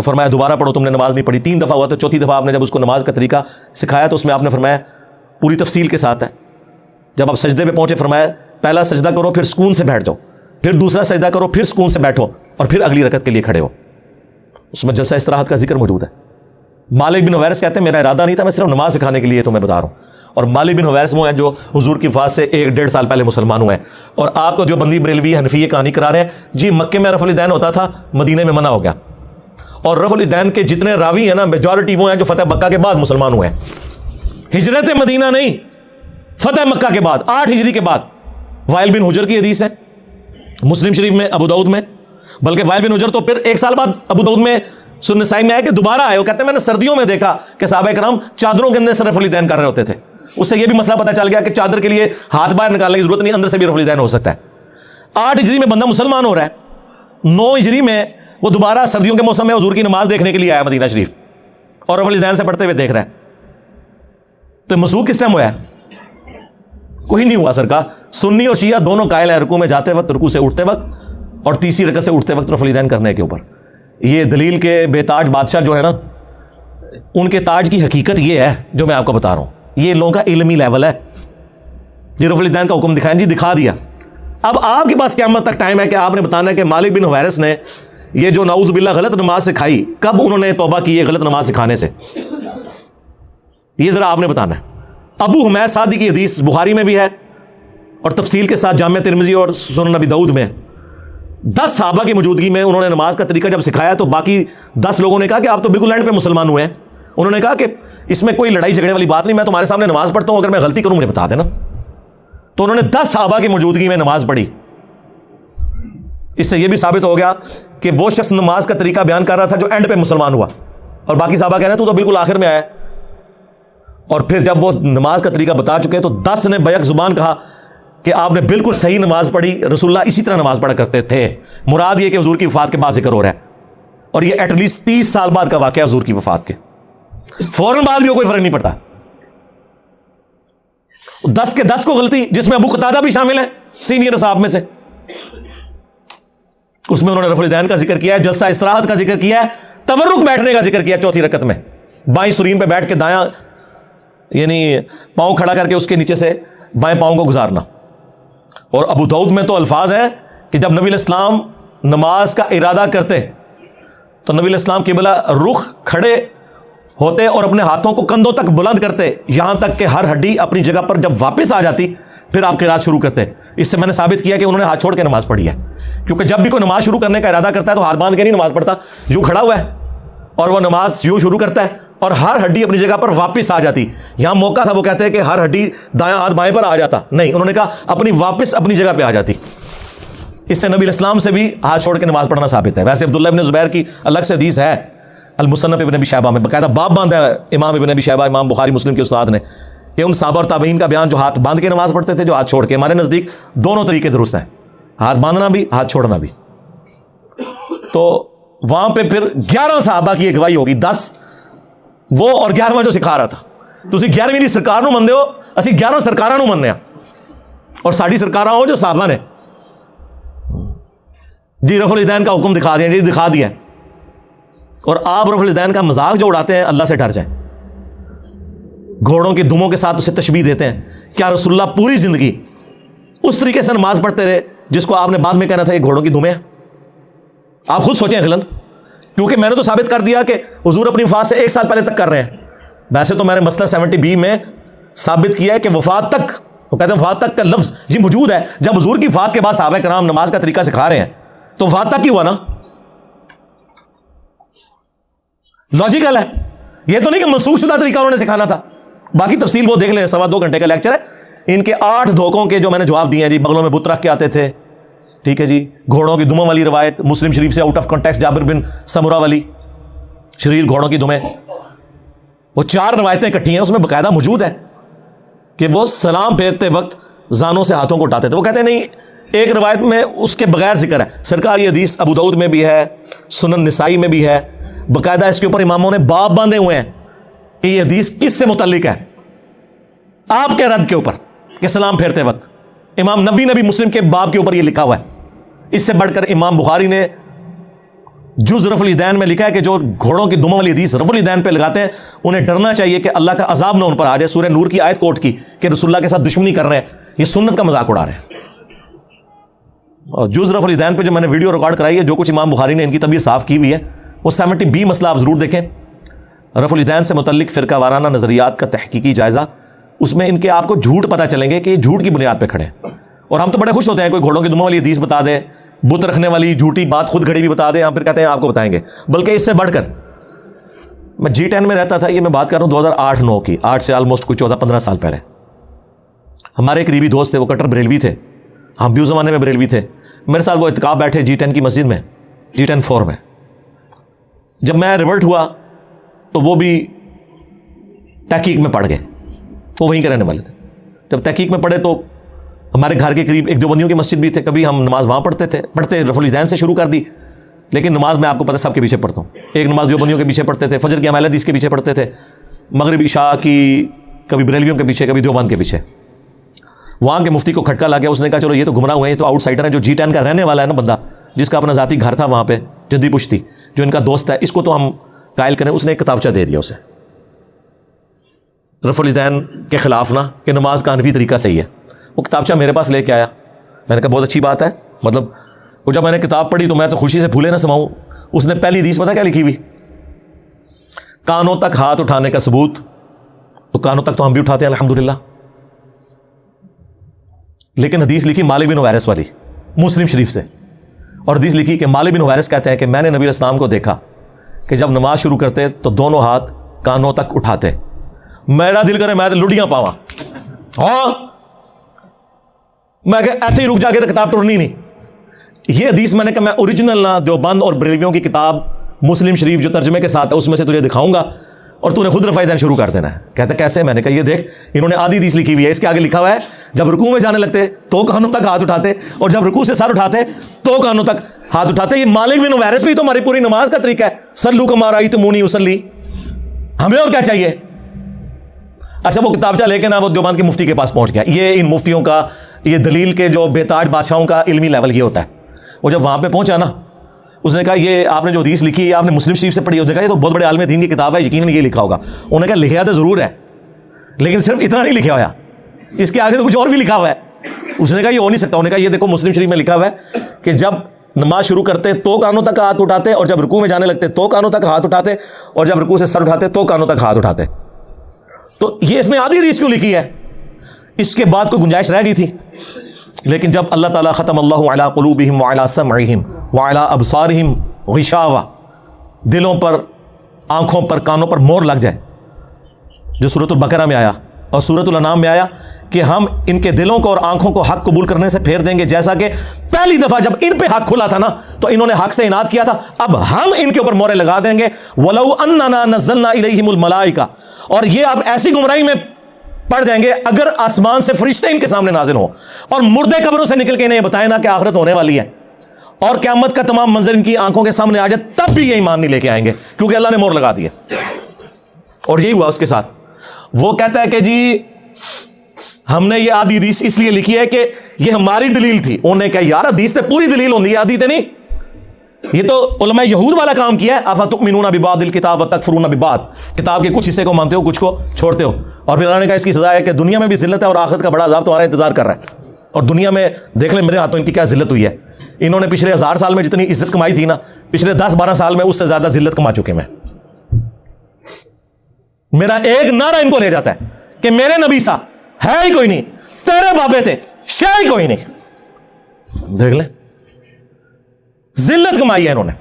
تو فرمایا دوبارہ پڑھو، تم نے نماز نہیں پڑھی. 3 دفعہ ہوا تو چوتھی دفعہ آپ نے جب اس کو نماز کا طریقہ سکھایا تو اس میں آپ نے فرمایا پوری تفصیل کے ساتھ ہے. جب آپ سجدے پہ پہنچے فرمایا پہلا سجدہ کرو پھر سکون سے بیٹھ جاؤ، پھر دوسرا سجدہ کرو پھر سکون سے بیٹھو، اور پھر اگلی رکعت کے لیے کھڑے ہو. اس میں جلسہ استراحت کا ذکر موجود ہے. مالک بن حویرث کہتے ہیں میرا ارادہ نہیں تھا، میں صرف نماز سکھانے کے لیے تمہیں بتا رہا ہوں. اور مالک بن حویرث وہ ہیں جو حضور کی وفات سے 1-1.5 سال پہلے مسلمان ہوئے ہیں. اور آپ کو جو بندی بریلوی حنفی یہ کہانی کرا رہے ہیں جی مکے میں رفع الیدین ہوتا تھا، مدینے میں منع ہو گیا. اور رفع الیدین کے جتنے راوی ہیں نا میجورٹی وہ ہیں جو فتح مکہ کے بعد مسلمان ہوئے ہیں. ہجرت مدینہ نہیں، فتح مکہ کے بعد 8 ہجری کے بعد. وائل بن حجر کی حدیث ہے مسلم شریف میں، ابو داؤد میں. بلکہ وائل بن حجر تو پھر 1 سال بعد ابو داؤد میں سنن نسائی میں آئے کہ دوبارہ آئے. وہ کہتے ہیں میں نے سردیوں میں دیکھا کہ صحابہ کرام چادروں کے اندر سے رفع الیدین کر رہے ہوتے تھے. اس سے یہ بھی مسئلہ پتہ چل گیا کہ چادر کے لیے ہاتھ باہر نکالنے کی ضرورت نہیں، اندر سے بھی رفع الیدین ہو سکتا ہے. 8 ہجری میں بندہ مسلمان ہو رہا ہے، 9 ہجری میں وہ دوبارہ سردیوں کے موسم میں حضور کی نماز دیکھنے کے لیے آیا مدینہ شریف اور رفع الیدین سے پڑھتے ہوئے دیکھ رہا ہے. تو مسعود کس ٹائم ہوا ہے؟ کوئی نہیں ہوا سرکار. سنی اور شیعہ دونوں قائل ہیں رکوع میں جاتے وقت، رکوع سے اٹھتے وقت اور تیسری رکعت سے اٹھتے وقت رفع الیدین کرنے کے اوپر. یہ دلیل کے بے تاج بادشاہ جو ہے نا ان کے تاج کی حقیقت یہ ہے جو میں آپ کو بتا رہا ہوں. یہ لوگوں کا علمی لیول ہے. یہ رفع الیدین کا حکم دکھائیں جی، دکھا دیا. اب آپ کے پاس قیامت تک ٹائم ہے کہ آپ نے بتانا ہے کہ مالک بن حویرث نے یہ جو نعوذ باللہ غلط نماز سکھائی کب انہوں نے توبہ کی ہے غلط نماز سکھانے سے، یہ ذرا آپ نے بتانا ہے. ابو حمید سعدی کی حدیث بخاری میں بھی ہے اور تفصیل کے ساتھ جامع ترمذی اور سنن ابی داؤد میں. 10 صحابہ کی موجودگی میں انہوں نے نماز کا طریقہ جب سکھایا تو باقی 10 لوگوں نے کہا کہ آپ تو بالکل اینڈ پہ مسلمان ہوئے ہیں. انہوں نے کہا کہ اس میں کوئی لڑائی جھگڑے والی بات نہیں، میں تمہارے سامنے نماز پڑھتا ہوں، اگر میں غلطی کروں مجھے بتا دینا. تو انہوں نے 10 صحابہ کی موجودگی میں نماز پڑھی. اس سے یہ بھی ثابت ہو گیا کہ وہ شخص نماز کا طریقہ بیان کر رہا تھا جو اینڈ پہ مسلمان ہوا، اور باقی صحابہ کہہ رہے ہیں تو بالکل آخر میں آیا. اور پھر جب وہ نماز کا طریقہ بتا چکے تو 10 نے بیک زبان کہا کہ آپ نے بالکل صحیح نماز پڑھی، رسول اللہ اسی طرح نماز پڑھا کرتے تھے. مراد یہ کہ حضور کی وفات کے بعد ذکر ہو رہا ہے، اور یہ ایٹ لیسٹ 30 سال بعد کا واقعہ حضور کی وفات کے. فوراً بعد بھی کوئی فرق نہیں پڑتا. 10 کے 10 کو غلطی، جس میں ابو قتادہ بھی شامل ہے سینئر صاحب میں سے. اس میں انہوں نے رفع الیدین کا ذکر کیا ہے، جلسہ استراحت کا ذکر کیا ہے، تورک بیٹھنے کا ذکر کیا ہے چوتھی رکعت میں، بائیں سرین پہ بیٹھ کے دایاں یعنی پاؤں کھڑا کر کے اس کے نیچے سے بائیں پاؤں کو گزارنا. اور ابو داؤد میں تو الفاظ ہیں کہ جب نبی علیہ السلام نماز کا ارادہ کرتے تو نبی علیہ السلام قبلہ رخ کھڑے ہوتے اور اپنے ہاتھوں کو کندھوں تک بلند کرتے، یہاں تک کہ ہر ہڈی اپنی جگہ پر جب واپس آ جاتی پھر آپ قرات شروع کرتے. اس سے میں نے ثابت کیا کہ انہوں نے ہاتھ چھوڑ کے نماز پڑھی ہے، کیونکہ جب بھی کوئی نماز شروع کرنے کا ارادہ کرتا ہے تو ہاتھ باندھ کے نہیں نماز پڑھتا، یوں کھڑا ہوا ہے اور وہ نماز یوں شروع کرتا ہے اور ہر ہڈی اپنی جگہ پر واپس آ جاتی. یہاں موقع تھا وہ کہتے ہیں کہ ہر ہڈی دایاں ہاتھ بائیں پر آ جاتا، نہیں، انہوں نے کہا اپنی واپس اپنی جگہ پہ آ جاتی. اس سے نبی علیہ السلام سے بھی ہاتھ چھوڑ کے نماز پڑھنا ثابت ہے. ویسے عبداللہ ابن زبیر کی الگ سے حدیث ہے المصنف ابن ابی شیبہ میں، باقاعدہ باب باندھا ہے امام ابن ابی شیبہ، امام بخاری مسلم کے استاد نے، کہ ان صحابہ اور تابعین کا بیان جو ہاتھ باندھ کے نماز پڑھتے تھے جو ہاتھ چھوڑ کے. ہمارے نزدیک دونوں طریقے درست ہیں، ہاتھ باندھنا بھی ہاتھ چھوڑنا بھی. تو وہاں پہ پھر 11 صحابہ کی اگوائی ہوگی، 10 وہ اور 11واں جو سکھا رہا تھا. تسی 11ویں سرکار نو مندے ہو، اسی 11 سرکاراں نو مننے ہاں، اور ساڈی سرکاراں ہو جو صحابہ نے. جی رفع الیدین کا حکم دکھا دیا، جی دکھا دیا. اور آپ رفع الیدین کا مذاق جو اڑاتے ہیں اللہ سے ڈر جائیں. گھوڑوں کی دموں کے ساتھ اسے تشبیہ دیتے ہیں. کیا رسول اللہ پوری زندگی اس طریقے سے نماز پڑھتے رہے جس کو آپ نے بعد میں کہنا تھا یہ گھوڑوں کی دمیں ہیں؟ آپ خود سوچیں غلن، کیونکہ میں نے تو ثابت کر دیا کہ حضور اپنی وفات سے 1 سال پہلے تک کر رہے ہیں. ویسے تو میں نے مسئلہ 70B میں ثابت کیا ہے کہ وفات تک، وہ کہتے ہیں وفات تک کا لفظ جی موجود ہے. جب حضور کی وفات کے بعد صحابہ کرام نماز کا طریقہ سکھا رہے ہیں تو وفات تک ہی ہوا نا. لاجیکل ہے، یہ تو نہیں کہ منسوخ شدہ طریقہ انہوں نے سکھانا تھا. باقی تفصیل وہ دیکھ لیں، 2.25 گھنٹے کا لیکچر ہے. ان کے 8 دھوکوں کے جو میں نے جواب دیے ہیں جی. بغلوں میں بت رکھ کے آتے تھے، ٹھیک ہے جی. گھوڑوں کی دموں والی روایت مسلم شریف سے آؤٹ آف کانٹیکسٹ جابر بن سمرہ والی شریر گھوڑوں کی دمیں، وہ 4 روایتیں اکٹھی ہیں، اس میں باقاعدہ موجود ہے کہ وہ سلام پھیرتے وقت زانوں سے ہاتھوں کو اٹھاتے تھے. وہ کہتے ہیں نہیں، ایک روایت میں اس کے بغیر ذکر ہے. سرکار یہ حدیث ابو داؤد میں بھی ہے، سنن نسائی میں بھی ہے، باقاعدہ اس کے اوپر اماموں نے باب باندھے ہوئے ہیں کہ یہ حدیث کس سے متعلق ہے. آپ کے رد کے اوپر کہ سلام پھیرتے وقت امام نبوی نے بھی مسلم کے باب کے اوپر یہ لکھا ہوا ہے. اس سے بڑھ کر امام بخاری نے جز رفع الیدین میں لکھا ہے کہ جو گھوڑوں کی دموں والی حدیث رفع الیدین پہ لگاتے ہیں انہیں ڈرنا چاہیے کہ اللہ کا عذاب نہ ان پر آ جائے. سورہ نور کی آیت کوٹ کی کہ رسول اللہ کے ساتھ دشمنی کر رہے ہیں, یہ سنت کا مذاق اڑا رہے ہیں. اور جز رفع الیدین پہ جو میں نے ویڈیو ریکارڈ کرائی ہے, جو کچھ امام بخاری نے ان کی طبیعت صاف کی ہوئی ہے, وہ 70B مسئلہ آپ ضرور دیکھیں. رفع الیدین سے متعلق فرقہ وارانہ نظریات کا تحقیقی جائزہ, اس میں ان کے آپ کو جھوٹ پتہ چلیں گے کہ یہ جھوٹ کی بنیاد پہ کھڑے ہیں. اور ہم تو بڑے خوش ہوتے ہیں کوئی گھوڑوں کی دموں والی حدیث بتا دے, بت رکھنے والی جھوٹی بات خود گھڑی بھی بتا دیں, ہم پھر کہتے ہیں آپ کو بتائیں گے. بلکہ اس سے بڑھ کر میں G10 میں رہتا تھا, یہ میں بات کر رہا ہوں 2008-9 کی, 8 سے آلموسٹ کوئی 14-15 سال پہلے. ہمارے قریبی دوست تھے, وہ کٹر بریلوی تھے, ہم بھی اس زمانے میں بریلوی تھے. میرے ساتھ وہ اعتکاف بیٹھے G10 کی مسجد میں, G10 4 میں. جب میں ریورٹ ہوا تو وہ بھی تحقیق میں پڑ گئے, وہ وہیں کے رہنے والے تھے. جب تحقیق میں پڑھے تو ہمارے گھر کے قریب ایک دیوبندیوں کی مسجد بھی تھے, کبھی ہم نماز وہاں پڑھتے رفع الیدین سے شروع کر دی. لیکن نماز میں آپ کو پتہ سب کے پیچھے پڑھتا ہوں. ایک نماز دیوبندیوں کے پیچھے پڑھتے تھے, فجر کی اہل حدیث کے پیچھے پڑھتے تھے, مغرب عشاء کی کبھی بریلویوں کے پیچھے, کبھی دیوبند کے پیچھے. وہاں کے مفتی کو کھٹکا لگا, اس نے کہا چلو یہ تو گمراہ ہوئے ہیں, تو آؤٹ سائڈر ہے. جو G10 کا رہنے والا ہے نا بندہ, جس کا اپنا ذاتی گھر تھا وہاں پہ جدی پشتی, جو ان کا دوست ہے, اس کو تو ہم قائل کریں. اس نے ایک کتابچہ دے دیا اسے رفع الیدین کے خلاف نا, کہ نماز کا حنفی طریقہ صحیح ہے. وہ کتابچہ میرے پاس لے کے آیا, میں نے کہا بہت اچھی بات ہے. مطلب وہ جب میں نے کتاب پڑھی تو میں تو خوشی سے پھولے نہ سماؤں. اس نے پہلی حدیث پتہ کیا لکھی ہوئی, کانوں تک ہاتھ اٹھانے کا ثبوت. تو کانوں تک تو ہم بھی اٹھاتے ہیں الحمدللہ, لیکن حدیث لکھی مالک بن حویرث والی, مسلم شریف سے. اور حدیث لکھی کہ مالک بن حویرث کہتے ہیں کہ میں نے نبی علیہ السلام کو دیکھا کہ جب نماز شروع کرتے تو دونوں ہاتھ کانوں تک اٹھاتے. میرا دل کرے میں تو لڑیاں پاواں, ہاں میں کہ ایسے ہی رک جا کے تو کتاب ٹرنی نہیں. یہ حدیث میں نے کہا میں اوریجنل نہ دیوبند اور بریلویوں کی کتاب مسلم شریف جو ترجمے کے ساتھ ہے اس میں سے تجھے دکھاؤں گا, اور تو نے خود رفع الیدین شروع کر دینا ہے. کہتے کیسے؟ میں نے کہا یہ دیکھ, انہوں نے آدھی حدیث لکھی ہوئی ہے, اس کے آگے لکھا ہوا ہے جب رکوع میں جانے لگتے تو کانوں تک ہاتھ اٹھاتے, اور جب رکوع سے سر اٹھاتے تو کانوں تک ہاتھ اٹھاتے. یہ مالک بن حویرث بھی تو ہماری پوری نماز کا طریقہ ہے, صلو کما رأیتمونی اصلی. ہمیں اور کیا چاہیے؟ اچھا وہ کتابچہ لے کے نا وہ دیوبند کے مفتی کے پاس پہنچ گیا. یہ ان مفتیوں کا, یہ دلیل کے جو بے تاج بادشاہوں کا علمی لیول یہ ہوتا ہے. وہ جب وہاں پہ پہنچا نا, اس نے کہا یہ آپ نے جو حدیث لکھی ہے آپ نے مسلم شریف سے پڑھی. اس نے کہا یہ تو بہت بڑے عالم دین کی کتاب ہے, یقیناً یہ لکھا ہوگا. انہوں نے کہا لکھا تو ضرور ہے, لیکن صرف اتنا نہیں لکھا ہوا, اس کے آگے تو کچھ اور بھی لکھا ہوا ہے. اس نے کہا یہ ہو نہیں سکتا. انہوں نے کہا یہ دیکھو مسلم شریف میں لکھا ہوا ہے کہ جب نماز شروع کرتے تو کانوں تک ہاتھ اٹھاتے, اور جب رکوع میں جانے لگتے تو کانوں تک ہاتھ اٹھاتے, اور جب رکوع سے سر اٹھاتے تو کانوں تک ہاتھ اٹھاتے. تو یہ اس نے آدھی حدیث کیوں لکھی ہے؟ اس کے بعد کوئی گنجائش رہ گئی تھی. لیکن جب اللہ تعالیٰ ختم اللہ علی قلوبہم وعلی سمعہم وعلی ابصارہم غشاوہ, دلوں پر, آنکھوں پر, کانوں پر مور لگ جائے, جو سورۃ البقرہ میں آیا اور سورۃ الانعام میں آیا کہ ہم ان کے دلوں کو اور آنکھوں کو حق قبول کرنے سے پھیر دیں گے, جیسا کہ پہلی دفعہ جب ان پہ حق کھلا تھا نا تو انہوں نے حق سے اناد کیا تھا, اب ہم ان کے اوپر مورے لگا دیں گے. وَلَوْ أَنَّنَا نَزَّلْنَا إِلَيْهِمُ الْمَلَائِكَةَ, اور یہ اب ایسی گمراہی میں پڑ جائیں گے اگر آسمان سے فرشتے ان کے سامنے نازل ہوں اور مردے قبروں سے نکل کے انہیں بتائیں نا کہ آخرت ہونے والی ہے, اور قیامت کا تمام منظر ان کی آنکھوں کے سامنے آ جائے, تب بھی یہ ایمان نہیں لے کے آئیں گے, کیونکہ اللہ نے مور لگا دی ہے. اور یہی ہوا اس کے ساتھ. وہ کہتا ہے کہ جی ہم نے یہ آدھی حدیث اس لیے لکھی ہے کہ یہ ہماری دلیل تھی. انہوں نے کہا یار حدیث تے پوری دلیل ہوندی ہے, آدھی تے نہیں. یہ تو علماء یہود والا کام کیا ہے, افتؤمنون ببعض الکتاب وتکفرون ببعض, کتاب کے کچھ حصے کو مانتے ہو کچھ کو چھوڑتے ہو. اور پھر اللہ نے کہا اس کی سزا ہے کہ دنیا میں بھی ذلت ہے اور آخرت کا بڑا عذاب تمہارا انتظار کر رہا ہے. اور دنیا میں دیکھ لیں میرے ہاتھوں ان کی کیا ذلت ہوئی ہے. انہوں نے پچھلے 1000 سال میں جتنی عزت کمائی تھی نا, پچھلے 10-12 سال میں اس سے زیادہ ذلت کما چکے میں. میرا ایک نعرہ ان کو لے جاتا ہے کہ میرے نبی سا ہے ہی کوئی نہیں, تیرے بابے تھے شے ہی کوئی نہیں. دیکھ لیں ذلت کمائی ہے انہوں نے.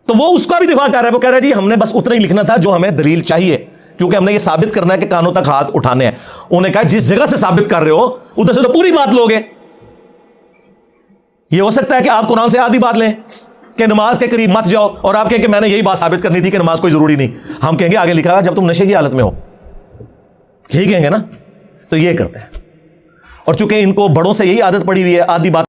تو وہ اس کا بھی دفاع کر رہا ہے, وہ کہہ رہا ہے جی ہم نے بس اتنا ہی لکھنا تھا جو ہمیں دلیل چاہیے, کیونکہ ہم نے یہ ثابت کرنا ہے کہ کانوں تک ہاتھ اٹھانے ہیں. انہوں نے کہا جس جگہ سے ثابت کر رہے ہو ادھر سے تو پوری بات لوگے. یہ ہو سکتا ہے کہ آپ قرآن سے آدھی بات لیں کہ نماز کے قریب مت جاؤ, اور آپ کہیں کہ میں نے یہی بات ثابت کرنی تھی کہ نماز کوئی ضروری نہیں. ہم کہیں گے آگے لکھا ہے جب تم نشے کی حالت میں ہو, یہی کہیں گے نا. تو یہ کرتے ہیں, اور چونکہ ان کو بڑوں سے یہی عادت پڑی ہوئی ہے آدھی بات